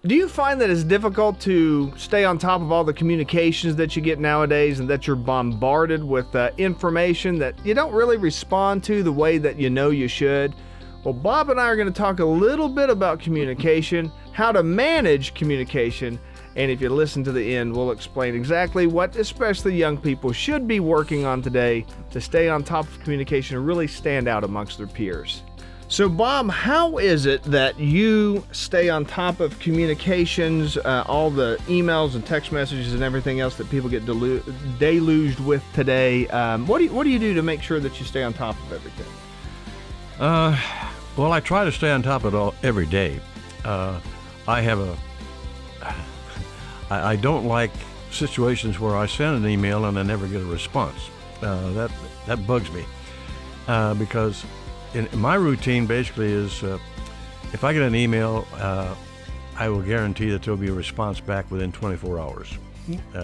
Do you find that it's difficult to stay on top of all the communications that you get nowadays and that you're bombarded with information that you don't really respond to the way that you know you should? Well, Bob and I are going to talk a little bit about communication, how to manage communication, and if you listen to the end, we'll explain exactly what especially young people should be working on today to stay on top of communication and really stand out amongst their peers. So, Bob, how is it that you stay on top of communications, all the emails and text messages and everything else that people get deluged with today? What do you do to make sure that you stay on top of everything? Well, I try to stay on top of it all every day. I don't like situations where I send an email and I never get a response. That bugs me because my routine basically is if I get an email, I will guarantee that there'll be a response back within 24 hours.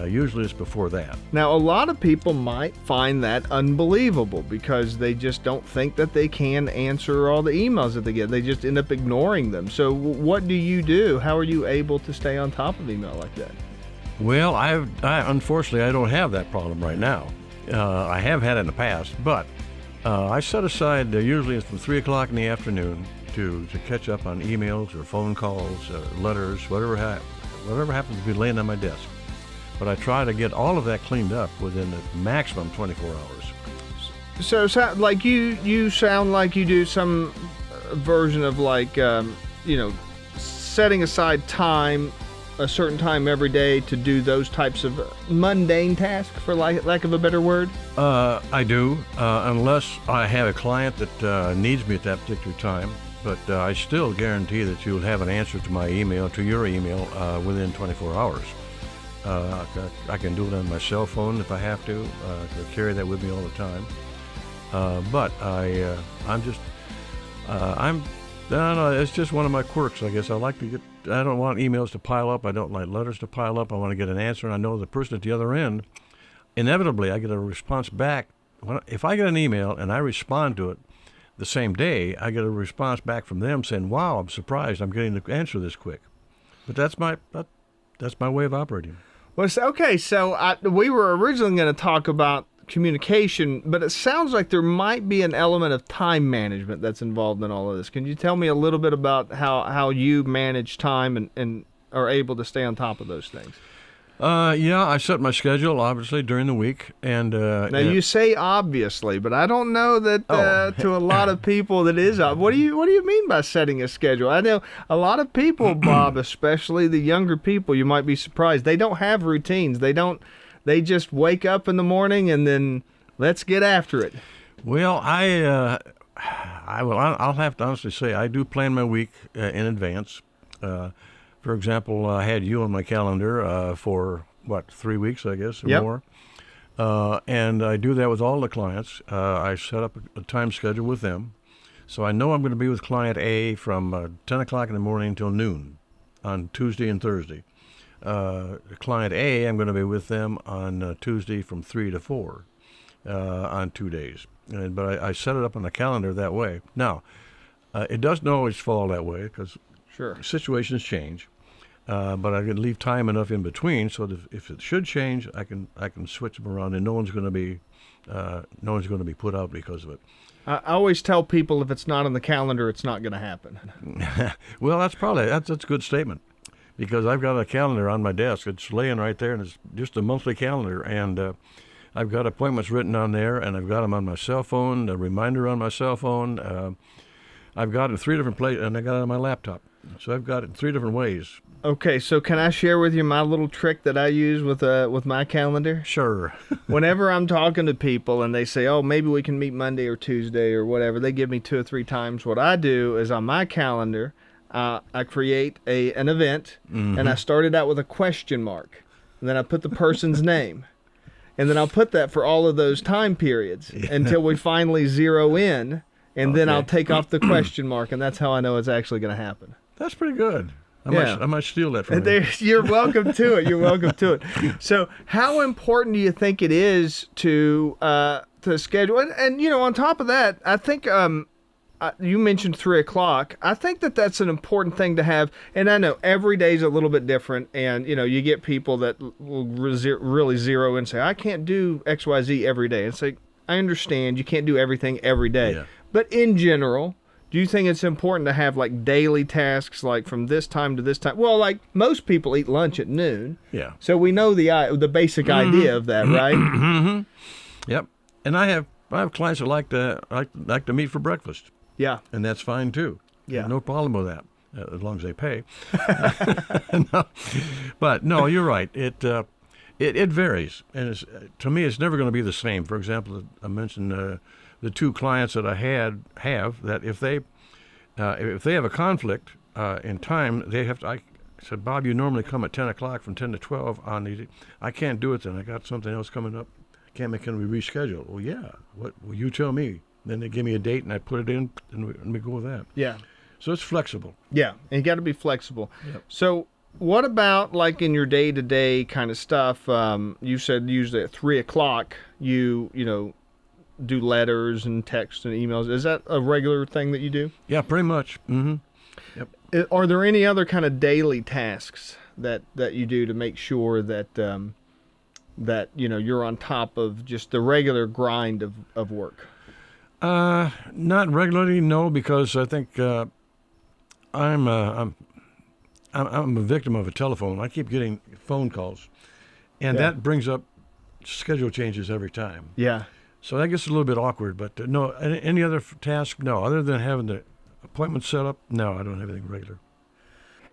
Usually it's before that. Now, a lot of people might find that unbelievable because they just don't think that they can answer all the emails that they get. They just end up ignoring them. So what do you do? How are you able to stay on top of email like that? Well, unfortunately, I don't have that problem right now. I have had it in the past, but I set aside, usually it's from 3 o'clock in the afternoon to catch up on emails or phone calls, letters, whatever happens to be laying on my desk. But I try to get all of that cleaned up within the maximum 24 hours. So like you sound like you do some version of like, setting aside time, a certain time every day to do those types of mundane tasks, for lack of a better word? I do, unless I have a client that needs me at that particular time. But I still guarantee that you'll have an answer to my email, to your email, within 24 hours. I can do it on my cell phone if I have to. I carry that with me all the time. But I don't know, it's just one of my quirks, I guess. I don't want emails to pile up. I don't like letters to pile up. I want to get an answer, and I know the person at the other end, inevitably I get a response back. If I get an email and I respond to it the same day, I get a response back from them saying, wow, I'm surprised I'm getting the answer this quick. But that's my way of operating. Well, okay, so we were originally going to talk about communication, but it sounds like there might be an element of time management that's involved in all of this. Can you tell me a little bit about how you manage time and are able to stay on top of those things? Yeah, I set my schedule, obviously, during the week. And now, you say obviously, but I don't know that to a lot of people that is. What do you mean by setting a schedule? I know a lot of people, Bob, especially the younger people, you might be surprised. They don't have routines. They just wake up in the morning and then let's get after it. Well, I'll have to honestly say I do plan my week in advance. For example, I had you on my calendar for, 3 weeks, I guess, or more. And I do that with all the clients. I set up a time schedule with them. So I know I'm going to be with client A from 10 o'clock in the morning until noon on Tuesday and Thursday. Client A, I'm going to be with them on Tuesday from 3 to 4 on 2 days. But I set it up on the calendar that way. Now, it doesn't always fall that way because situations change. But I can leave time enough in between so that if it should change, I can switch them around, and no one's going to be put out because of it. I always tell people if it's not on the calendar, it's not going to happen. Well, that's a good statement, because I've got a calendar on my desk. It's laying right there, and it's just a monthly calendar, and I've got appointments written on there, and I've got them on my cell phone, a reminder on my cell phone. I've got it in 3 different places, and I got it on my laptop. So I've got it in 3 different ways. Okay, so can I share with you my little trick that I use with my calendar? Sure. Whenever I'm talking to people and they say, oh, maybe we can meet Monday or Tuesday or whatever, they give me 2 or 3 times. What I do is on my calendar, I create an event, and I start it out with a question mark. And then I put the person's name. And then I'll put that for all of those time periods until we finally zero in. And then I'll take off the question mark, and that's how I know it's actually going to happen. That's pretty good. I might steal that from you. You're welcome to it. You're welcome to it. So how important do you think it is to schedule? And on top of that, I think you mentioned 3 o'clock. I think that that's an important thing to have. And I know every day is a little bit different. And, you get people that will really zero in and say, I can't do XYZ every day. And say, I understand you can't do everything every day. Yeah. But in general, do you think it's important to have like daily tasks, like from this time to this time? Well, like most people eat lunch at noon. Yeah. So we know the basic idea of that, right? Mm-hmm. Yep. And I have clients that like to meet for breakfast, Yeah. and that's fine too. Yeah. No problem with that, as long as they pay. No. But no, you're right. It varies, and to me, it's never going to be the same. For example, I mentioned the 2 clients that I have that if they have a conflict in time, they have to. I said, Bob, you normally come at 10 o'clock from 10 to 12 on the. I can't do it then. I got something else coming up. Can we reschedule? Well, yeah. What? Well, you tell me. Then they give me a date, and I put it in, and we go with that. Yeah. So it's flexible. Yeah, and you got to be flexible. Yep. So what about like in your day-to-day kind of stuff? You said usually at 3 o'clock you do letters and texts and emails. Is that a regular thing that you do? Yeah, pretty much. Mm-hmm. Yep. Are there any other kind of daily tasks that you do to make sure that you're on top of just the regular grind of work? Not regularly, no, because I think I'm a victim of a telephone. I keep getting phone calls, and that brings up schedule changes every time. Yeah. So that gets a little bit awkward. But no, any other task? No, other than having the appointment set up. No, I don't have anything regular.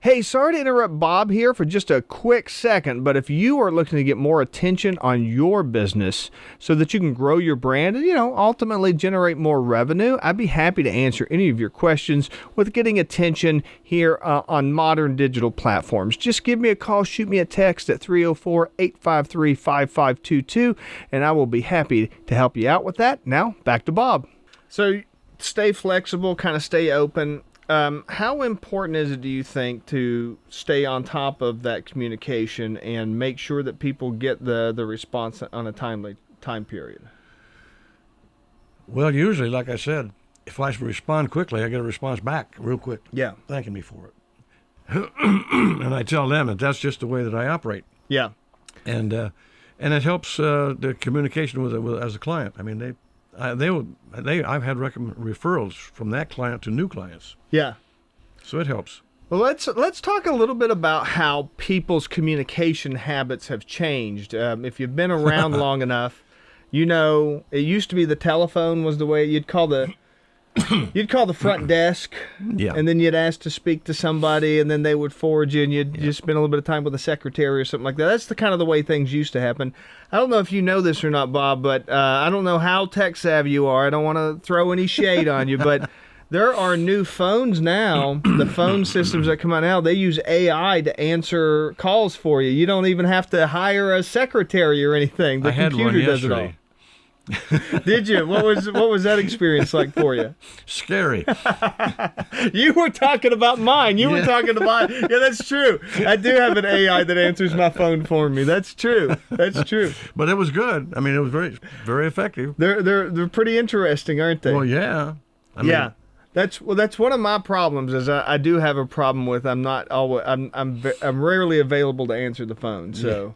Hey, sorry to interrupt Bob here for just a quick second, but if you are looking to get more attention on your business so that you can grow your brand and, ultimately generate more revenue, I'd be happy to answer any of your questions with getting attention here on modern digital platforms. Just give me a call, shoot me a text at 304-853-5522, and I will be happy to help you out with that. Now, back to Bob. So stay flexible, kind of stay open. How important is it, do you think, to stay on top of that communication and make sure that people get the response on a timely time period? Well, usually, like I said, if I respond quickly, I get a response back real quick. Yeah. Thanking me for it. And I tell them that that's just the way that I operate. Yeah. And it helps the communication with as a client. I mean, I've had referrals from that client to new clients. Yeah. So it helps. Well, let's talk a little bit about how people's communication habits have changed. If you've been around long enough, it used to be the telephone was the way you'd call the front desk, and then you'd ask to speak to somebody, and then they would forward you, and you'd just spend a little bit of time with a secretary or something like that. That's the kind of the way things used to happen. I don't know if you know this or not, Bob, but I don't know how tech savvy you are. I don't want to throw any shade on you, but there are new phones now. The phone systems that come out now, they use AI to answer calls for you. You don't even have to hire a secretary or anything. The computer does it all. Did you? What was that experience like for you? Scary. You were talking about mine. You were talking about. Yeah, that's true. I do have an AI that answers my phone for me. That's true. That's true. But it was good. I mean, it was very, very effective. They're pretty interesting, aren't they? Well, yeah. I mean, yeah. That's one of my problems. Is I do have a problem with I'm not always I'm rarely available to answer the phone. So. Yeah.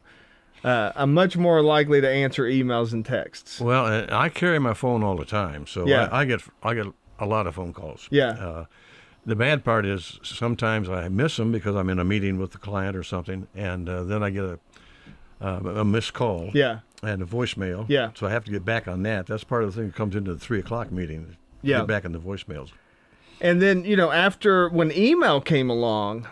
I'm much more likely to answer emails and texts. Well, I carry my phone all the time, so I get a lot of phone calls. Yeah. The bad part is sometimes I miss them because I'm in a meeting with the client or something, and then I get a missed call. Yeah. And a voicemail. Yeah. So I have to get back on that. That's part of the thing that comes into the 3 o'clock meeting. Yeah. Get back on the voicemails. And then, after when email came along,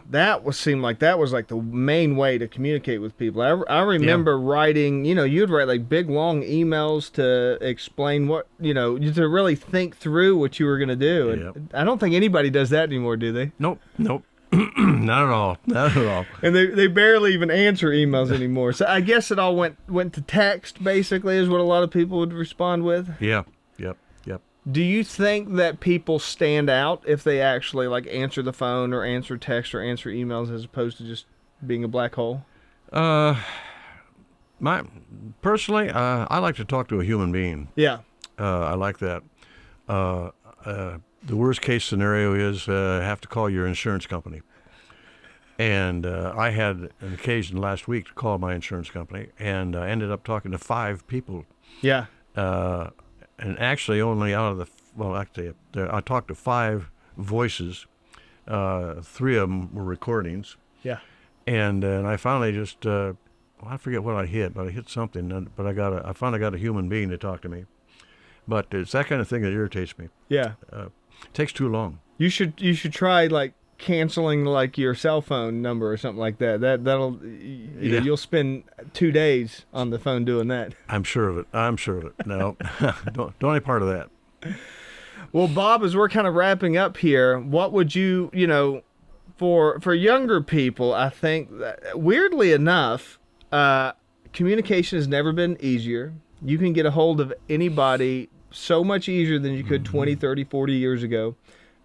seemed like that was like the main way to communicate with people. I remember writing, you'd write like big long emails to explain what, to really think through what you were going to do. And I don't think anybody does that anymore, do they? Nope. Not at all. Not at all. And they barely even answer emails anymore. So I guess it all went to text, basically, is what a lot of people would respond with. Yeah. Yep. Do you think that people stand out if they actually like answer the phone or answer text or answer emails as opposed to just being a black hole? Personally, I like to talk to a human being. Yeah. I like that. the worst case scenario is have to call your insurance company. And I had an occasion last week to call my insurance company, and I ended up talking to 5 people. Yeah. And actually only out of I talked to 5 voices. 3 of them were recordings. Yeah. And I finally just, I forget what I hit, but I hit something. But I finally got a human being to talk to me. But it's that kind of thing that irritates me. Yeah. It takes too long. You should try like canceling like your cell phone number or something like that. That'll you'll spend 2 days on the phone doing that. I'm sure of it. No, don't any part of that. Well, Bob, as we're kind of wrapping up here, what would you for younger people? I think that, weirdly enough, communication has never been easier. You can get a hold of anybody so much easier than you could 20, 30, 40 years ago.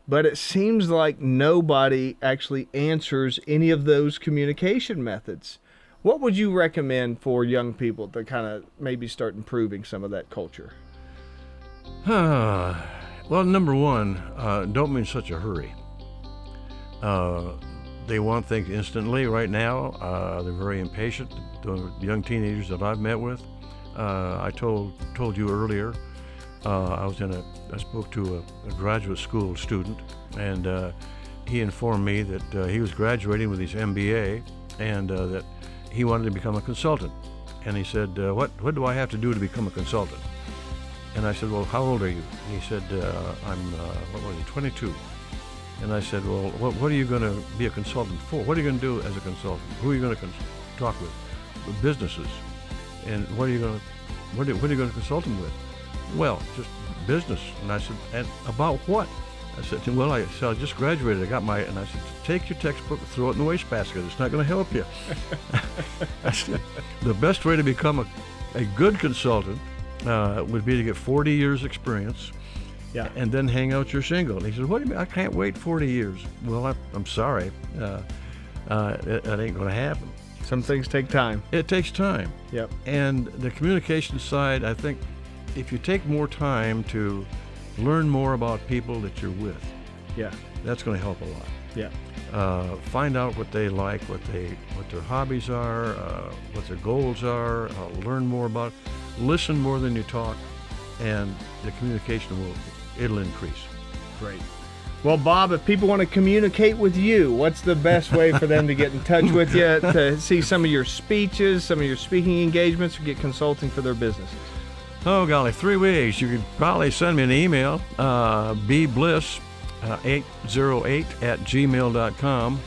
But it seems like nobody actually answers any of those communication methods. What would you recommend for young people to kind of maybe start improving some of that culture? Well, number one, don't be in such a hurry. They want things instantly right now. They're very impatient. The young teenagers that I've met with, I told you earlier, I spoke to a graduate school student, and he informed me that he was graduating with his MBA, and that he wanted to become a consultant. And he said, what do I have to do to become a consultant? And I said, well, how old are you? And he said, I'm 22. And I said, well, what are you going to be a consultant for? What are you going to do as a consultant? Who are you going to talk with? With businesses. And what are you going to consult them with? Well, just business. And I said, and about what? I said, well, I just graduated. I got and I said, take your textbook and throw it in the wastebasket. It's not going to help you. I said, the best way to become a good consultant would be to get 40 years experience, and then hang out your shingle. And he said, what do you mean? I can't wait 40 years. Well, I'm sorry. That ain't going to happen. Some things take time. It takes time. Yep. And the communication side, I think, if you take more time to learn more about people that you're with, that's going to help a lot. Yeah. Find out what they like, what their hobbies are, what their goals are. Learn more about. Listen more than you talk, and the communication it'll increase. Great. Well, Bob, if people want to communicate with you, what's the best way for them to get in touch with you, to see some of your speeches, some of your speaking engagements, or get consulting for their businesses? Oh, golly, 3 ways. You could probably send me an email, bbliss808@gmail.com,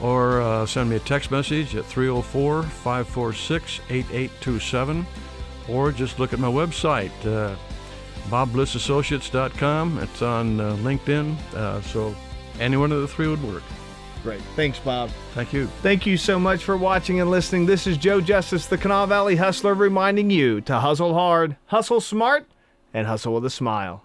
or send me a text message at 304-546-8827, or just look at my website, BobBlissAssociates.com. It's on LinkedIn, so any one of the 3 would work. Great. Thanks, Bob. Thank you. Thank you so much for watching and listening. This is Joe Justice, the Kanawha Valley Hustler, reminding you to hustle hard, hustle smart, and hustle with a smile.